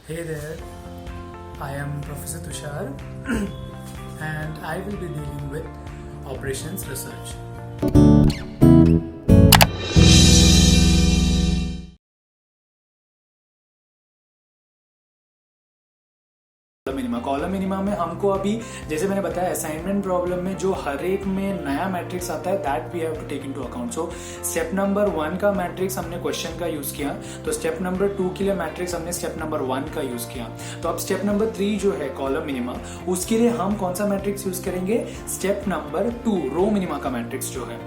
Hey there, I am Professor Tushar and I will be dealing with operations research. Column minima में हमको अभी जैसे मैंने बताया असाइनमेंट प्रॉब्लम में जो हर एक में नया मैट्रिक्स आता है that we have to take into account. So step number 1 का मैट्रिक्स हमने क्वेश्चन का यूज किया, तो स्टेप नंबर 2 के लिए मैट्रिक्स हमने स्टेप नंबर 1 का यूज किया। तो अब स्टेप नंबर 3 जो है कॉलम मिनिमा, उसके लिए हम कौन सा मैट्रिक्स यूज करेंगे? स्टेप नंबर 2 रो मिनिमा का मैट्रिक्स जो है।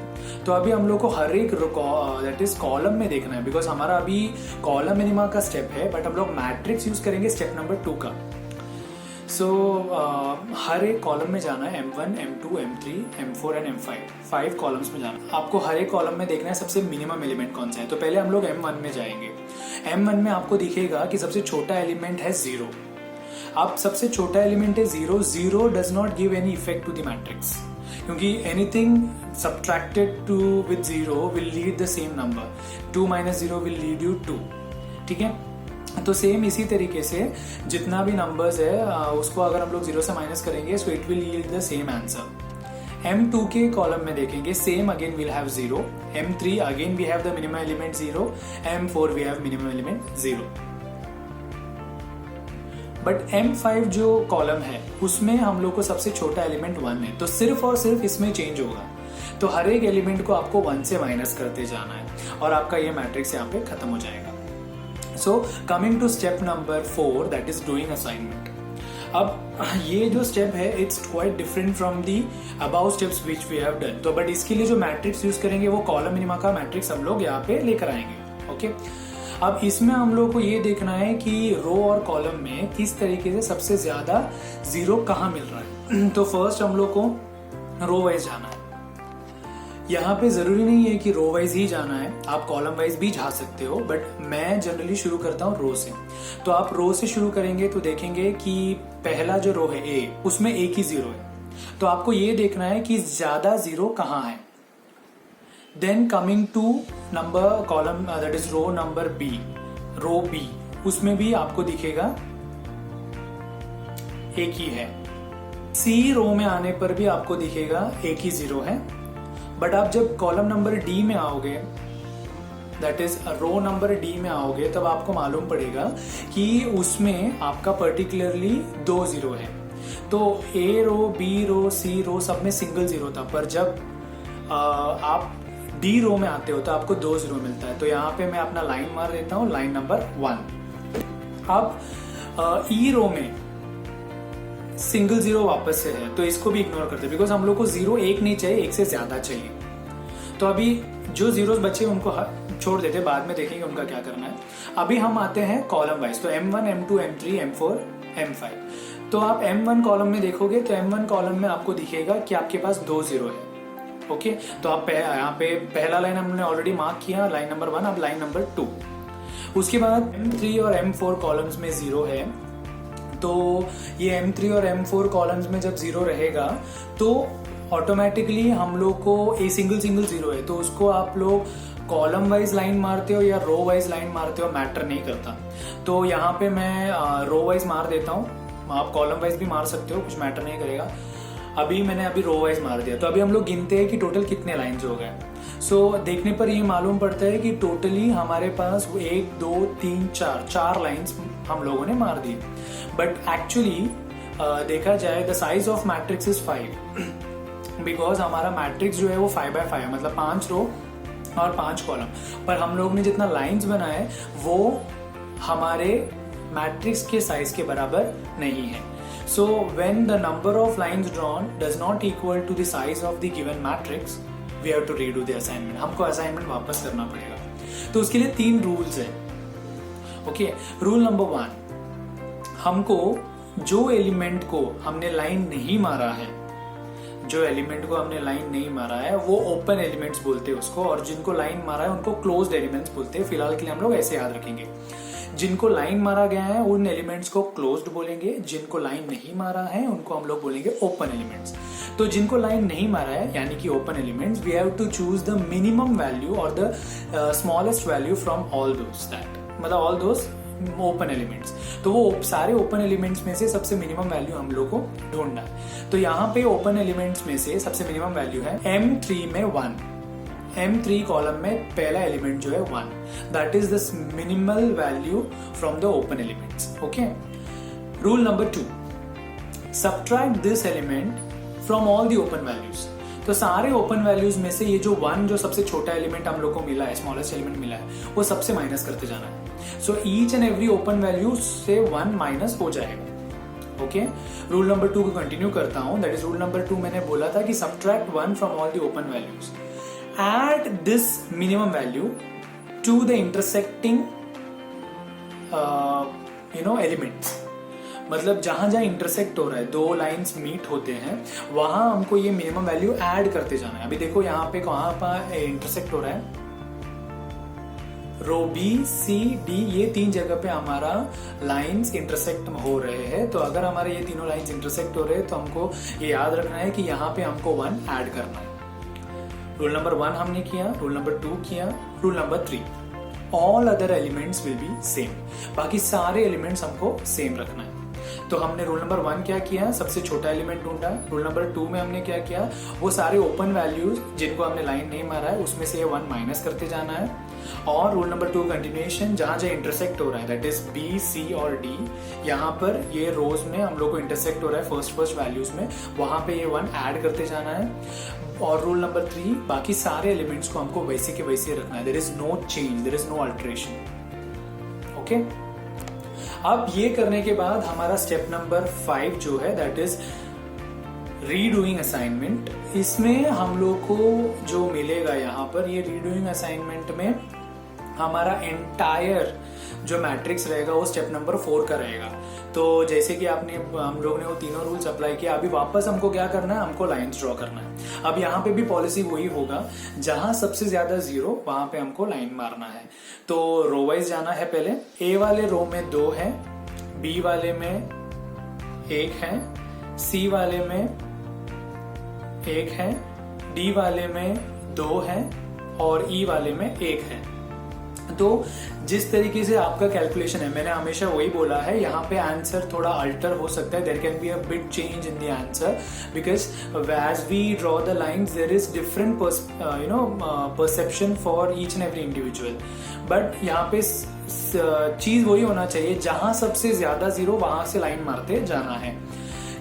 तो अभी हम लोग को हर एक दैट इज कॉलम में देखना है, बिकॉज हमारा अभी कॉलम मिनिमा का स्टेप है बट हम लोग मैट्रिक्स यूज करेंगे स्टेप नंबर 2 का। सो हर एक कॉलम में जाना है M1, M2, M3, M4 and M5, 5 columns में जाना है। आपको हर एक कॉलम में देखना है सबसे मिनिमम एलिमेंट कौन सा है। तो पहले हम लोग M1 में जाएंगे। M1 में आपको दिखेगा कि सबसे छोटा एलिमेंट है 0। अब सबसे छोटा एलिमेंट है 0, 0 does not give any effect to the matrix, क्योंकि anything subtracted to with 0 will lead the same number. 2 - 0 will lead you 2। ठीक है, तो सेम इसी तरीके से जितना भी नंबर्स है उसको अगर हम लोग 0 से माइनस करेंगे so it will yield the same answer. M2 के कॉलम में देखेंगे same again will have 0, M3 again we have the minimum element 0, M4 we have minimum element 0। But M5 जो कॉलम है उसमें हम लोग को सबसे छोटा एलिमेंट 1 है, तो सिर्फ और सिर्फ इसमें चेंज होगा। तो हर एक एलिमेंट को आपको 1 से माइनस करते जाना है और आपका ये मैट्रिक्स यहाँ पे खत्म हो जाएगा। So coming to step number 4, that is doing assignment. अब ये जो स्टेप है it's quite different from the above steps which we have done. तो बट इसके लिए जो मैट्रिक्स यूज करेंगे वो कॉलम मिनिमा का मैट्रिक्स हम लोग यहाँ पे लेकर आएंगे। ओके, अब इसमें हम लोग को ये देखना है कि रो और कॉलम में किस तरीके से सबसे ज्यादा 0 कहाँ मिल रहा है। तो फर्स्ट हम लोग को रो वाइज जाना है। यहाँ पे जरूरी नहीं है कि रो वाइज ही जाना है, आप कॉलम वाइज भी जा सकते हो, बट मैं जनरली शुरू करता हूँ रो से। तो आप रो से शुरू करेंगे तो देखेंगे कि पहला जो रो है A, उसमें एक ही 0 है। तो आपको ये देखना है कि ज्यादा 0 कहाँ है। Then coming to number column that is row number B, row B, उसमें भी आपको दिखेगा एक ही है। C रो में आने पर भी आपको दिखेगा एक ही 0 है। बट आप जब कॉलम नंबर D में आओगे, that is row number D में आओगे, तब आपको मालूम पड़ेगा कि उसमें आपका पर्टिकुलरली 2 0 है। तो A row, B row, C रो सब में सिंगल 0 था, पर जब आप D रो में आते हो तो आपको 2 0 मिलता है। तो यहाँ पे मैं अपना लाइन मार देता हूँ, लाइन नंबर 1। अब E रो में सिंगल 0 वापस से है, तो इसको भी इग्नोर करते हैं बिकॉज हम लोग को 0 एक नहीं चाहिए, एक से ज्यादा चाहिए। तो अभी जो 0 बचे उनको छोड़ देते, बाद में देखेंगे उनका क्या करना है। अभी हम आते हैं कॉलम वाइज। तो M1, M2, M3, M4, M5। तो आप M1 कॉलम में देखोगे तो M1 कॉलम में आपको दिखेगा कि आपके पास 2 0 है। ओके, तो आप यहाँ पे पहला लाइन हमने ऑलरेडी मार्क किया, लाइन नंबर 1। अब लाइन नंबर 2, उसके बाद M3 और M4 कॉलम्स में 0 है। तो ये M3 और M4 कॉलम्स में जब 0 रहेगा तो ऑटोमेटिकली हम लोग को ए सिंगल 0 है, तो उसको आप लोग कॉलम वाइज लाइन मारते हो या रो वाइज लाइन मारते हो मैटर नहीं करता। तो यहाँ पे मैं रो वाइज मार देता हूँ, आप कॉलम वाइज भी मार सकते हो, कुछ मैटर नहीं करेगा। मैंने अभी रो वाइज मार दिया। तो अभी हम लोग गिनते हैं कि टोटल कितने लाइन्स हो गए। सो देखने पर ये मालूम पड़ता है कि टोटली हमारे पास 1 2 3 4 लाइन्स हम लोगों ने मार दी। बट एक्चुअली देखा जाए the size of matrix is 5 because हमारा मैट्रिक्स जो है वो 5 by 5 मतलब 5 रो और 5 कॉलम, पर हम लोग ने जितना लाइन्स बनाए वो हमारे मैट्रिक्स के साइज के बराबर नहीं है। So when the number of lines drawn does not equal to the size of the given matrix we have to redo the assignment. हमको असाइनमेंट वापस करना पड़ेगा। तो उसके लिए 3 रूल्स है। ओके, रूल नंबर 1, हमको जो एलिमेंट को हमने लाइन नहीं मारा है, वो ओपन एलिमेंट्स बोलते हैं उसको, और जिनको लाइन मारा है उनको क्लोज्ड एलिमेंट्स बोलते हैं। फिलहाल के लिए हम लोग ऐसे याद रखेंगे, जिनको लाइन मारा गया है उन एलिमेंट्स को क्लोज्ड बोलेंगे, जिनको लाइन नहीं मारा है उनको हम लोग बोलेंगे ओपन एलिमेंट्स। तो जिनको लाइन नहीं मारा है यानी कि open elements, we have to choose the minimum value और the smallest value from all those that, मतलब ऑल दोस ओपन एलिमेंट्स, तो वो सारे ओपन एलिमेंट्स में से सबसे मिनिमम वैल्यू हम लोग को ढूंढना है। तो यहाँ पे ओपन एलिमेंट्स में से सबसे मिनिमम वैल्यू है M3 में 1, M3 कॉलम में पहला एलिमेंट जो है 1, that is the minimal value from the open elements. Okay, rule number 2, subtract this element from all the open values. तो सारे ओपन वैल्यूज में से ये जो 1 जो सबसे छोटा एलिमेंट हम लोग को मिला है, स्मॉलेस्ट एलिमेंट मिला है, वो सबसे माइनस करते जाना है। So each and every open value से 1 माइनस हो जाएगा। ओके, रूल नंबर 2 को कंटिन्यू करता हूं। दैट इज रूल नंबर 2, मैंने बोला था कि subtract 1 from all the open values, add this minimum value to the intersecting elements। मतलब जहां जहां इंटरसेक्ट हो रहा है, दो लाइंस मीट होते हैं, वहां हमको ये मिनिमम वैल्यू ऐड करते जाना है। अभी देखो यहाँ पे कहां पर इंटरसेक्ट हो रहा है, रो बी सी डी, ये 3 जगह पे हमारा लाइंस इंटरसेक्ट हो रहे हैं। तो अगर हमारे ये तीनों लाइंस इंटरसेक्ट हो रहे हैं तो हमको ये याद रखना है कि यहाँ पे हमको 1 ऐड करना है। रूल नंबर 1 हमने किया, रूल नंबर 2 किया, rule number 3, all other elements will be same. बाकी सारे एलिमेंट्स हमको सेम रखना है। तो हमने रूल नंबर 1 क्या किया, सबसे छोटा एलिमेंट ढूंढा। रूल नंबर 2 में हमने क्या किया, वो सारे ओपन वैल्यूज जिनको हमने लाइन नहीं मारा है उसमें से ये 1 माइनस करते जाना है। और रूल नंबर 2 कंटिन्यूएशन, जहां जहां इंटरसेक्ट हो रहा है, दैट इज बी सी और डी, यहाँ पर ये रोज में हम लोग को इंटरसेक्ट हो रहा है फर्स्ट वैल्यूज में, वहां पे ये 1 ऐड करते जाना है। और रूल नंबर 3, बाकी सारे एलिमेंट्स को हमको वैसे के वैसे रखना है। There is no change, there is no alteration. Okay, अब ये करने के बाद हमारा स्टेप नंबर 5 जो है, दैट इज रीडूइंग असाइनमेंट। इसमें हम लोग को जो मिलेगा यहाँ पर, ये रीडूइंग असाइनमेंट में हमारा एंटायर जो मैट्रिक्स रहेगा वो स्टेप नंबर 4 का रहेगा। तो जैसे कि हम लोग ने वो तीनों रूल्स अप्लाई किया, अभी वापस हमको क्या करना है, हमको लाइंस ड्रॉ करना है। अब यहाँ पे भी पॉलिसी वही होगा, जहां सबसे ज्यादा 0 वहां पे हमको लाइन मारना है। तो रो वाइज जाना है। पहले ए वाले रो में 2 है, बी वाले में 1 है, सी वाले में 1 है, डी वाले में 2 है और ई वाले में 1 है। तो जिस तरीके से आपका कैलकुलेशन है, मैंने हमेशा वही बोला है, यहाँ पे आंसर थोड़ा अल्टर हो सकता है। There can be a bit change in the answer because as we draw the lines there is different perception for each and every individual. But यहाँ पे चीज वही होना चाहिए, जहां सबसे ज्यादा 0 वहां से लाइन मारते जाना है।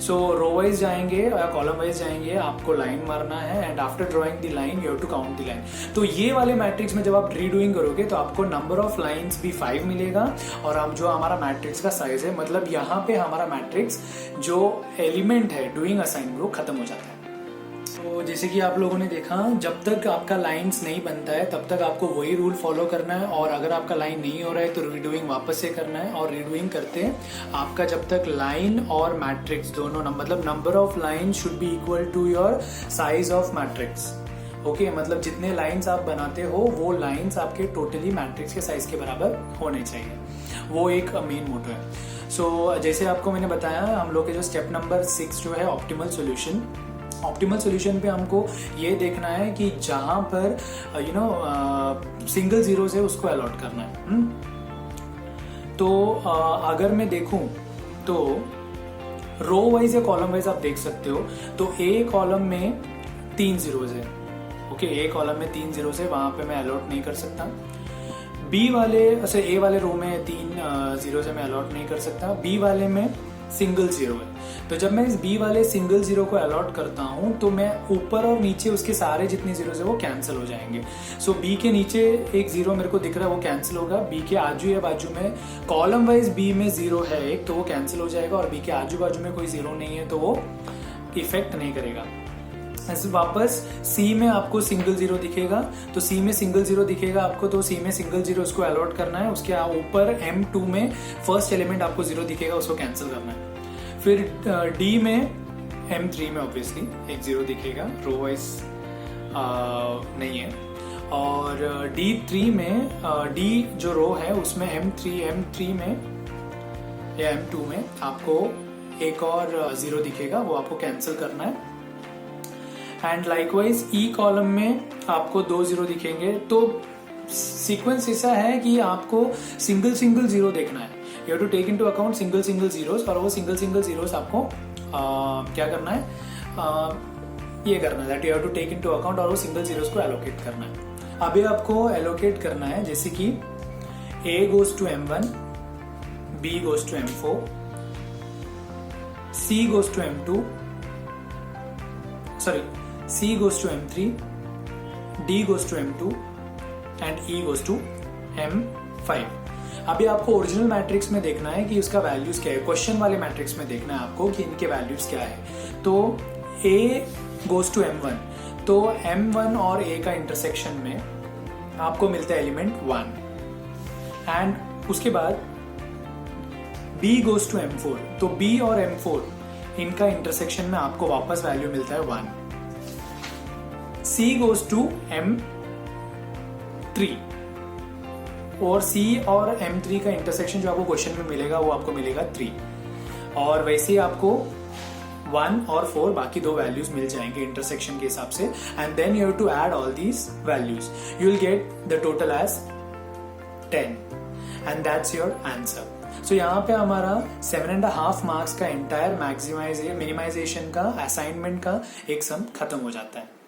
सो रो वाइज जाएंगे या कॉलम वाइज जाएंगे, आपको लाइन मारना है and after drawing the line you have to count the line. तो ये वाले मैट्रिक्स में जब आप रीडूइंग करोगे तो आपको नंबर ऑफ लाइंस भी 5 मिलेगा और हम जो हमारा मैट्रिक्स का साइज है, मतलब यहाँ पे हमारा मैट्रिक्स जो एलिमेंट है डूइंग असाइन वो खत्म हो जाता है। तो जैसे कि आप लोगों ने देखा, जब तक आपका लाइंस नहीं बनता है तब तक आपको वही रूल फॉलो करना है, और अगर आपका लाइन नहीं हो रहा है तो रीडूइंग वापस से करना है। और रीडूइंग करते आपका जब तक लाइन और मैट्रिक्स दोनों मतलब number of line should be equal to your size of matrix. Okay, मतलब जितने लाइंस आप बनाते हो वो लाइंस आपके टोटली मैट्रिक्स के साइज के बराबर होने चाहिए, वो एक मेन मोटो है। सो जैसे आपको मैंने बताया, हम लोग के जो स्टेप नंबर 6 जो है ऑप्टिमल सोल्यूशन, ऑप्टिमल सोल्यूशन पे हमको ये देखना है कि जहां पर सिंगल जीरोस है उसको अलॉट करना है। तो अगर मैं देखूं तो रो वाइज या कॉलम वाइज आप देख सकते हो, तो ए कॉलम में 3 जीरोस है। ओके, ए कॉलम में 3 जीरोस है, वहां पे मैं अलॉट नहीं कर सकता। बी वाले ए वाले रो में 3 जीरोस है, मैं अलॉट नहीं कर सकता। बी वाले में सिंगल जीरो है, तो जब मैं इस बी वाले सिंगल जीरो को अलॉट करता हूं तो मैं ऊपर और नीचे उसके सारे जितने जीरोस है वो कैंसिल हो जाएंगे। सो बी के नीचे एक जीरो मेरे को दिख रहा है, वो कैंसिल होगा। बी के आजू या बाजू में कॉलम वाइज बी में 0 है एक, तो वो कैंसिल हो जाएगा, और बी के आजू बाजू में कोई 0 नहीं है तो वो इफेक्ट नहीं करेगा। ऐसे वापस सी में आपको सिंगल जीरो दिखेगा, तो सी में सिंगल जीरो दिखेगा आपको, तो सी में सिंगल जीरो उसको अलॉट करना है। उसके ऊपर M2 में फर्स्ट एलिमेंट आपको 0 दिखेगा, उसको कैंसिल करना है। फिर डी में M3 में ऑब्वियसली एक 0 दिखेगा, रो वाइज नहीं है। और D3 में डी जो रो है उसमें M3 में या M2 में आपको एक और 0 दिखेगा, वो आपको कैंसिल करना है। एंड लाइकवाइज ई कॉलम में आपको 2 0 दिखेंगे। तो सीक्वेंस ऐसा है कि आपको सिंगल सिंगल जीरो देखना है, you have to take into account single single zeros, और वो सिंगल सिंगल जीरोस आपको क्या करना है, ये करना है that you have to take into account, और वो सिंगल जीरोस को एलोकेट करना है। अभी आपको एलोकेट करना है, जैसे कि A goes to M1, B goes to M4, C goes to M2, C goes to M3, D goes to M2 and E goes to M5। अभी आपको ओरिजिनल मैट्रिक्स में देखना है कि उसका वैल्यूज क्या है, क्वेश्चन वाले मैट्रिक्स में देखना है आपको कि इनके वैल्यूज क्या है। तो A goes to M1, तो M1 और A का इंटरसेक्शन में आपको मिलता है एलिमेंट 1, एंड उसके बाद B goes to M4, तो B और M4 इनका इंटरसेक्शन में आपको वापस वैल्यू मिलता है 1। C goes to M3, और C और M3 का इंटरसेक्शन जो आपको क्वेश्चन में मिलेगा वो आपको मिलेगा 3, और वैसे ही आपको 1 और 4 बाकी दो वैल्यूज मिल जाएंगे इंटरसेक्शन के हिसाब से, and then you have to add all these values, you will get the total as 10, and that's your answer. So यहाँ पे हमारा 7.5 मार्क्स का एंटायर मिनिमाइजेशन का असाइनमेंट का एक सम खत्म हो जाता है।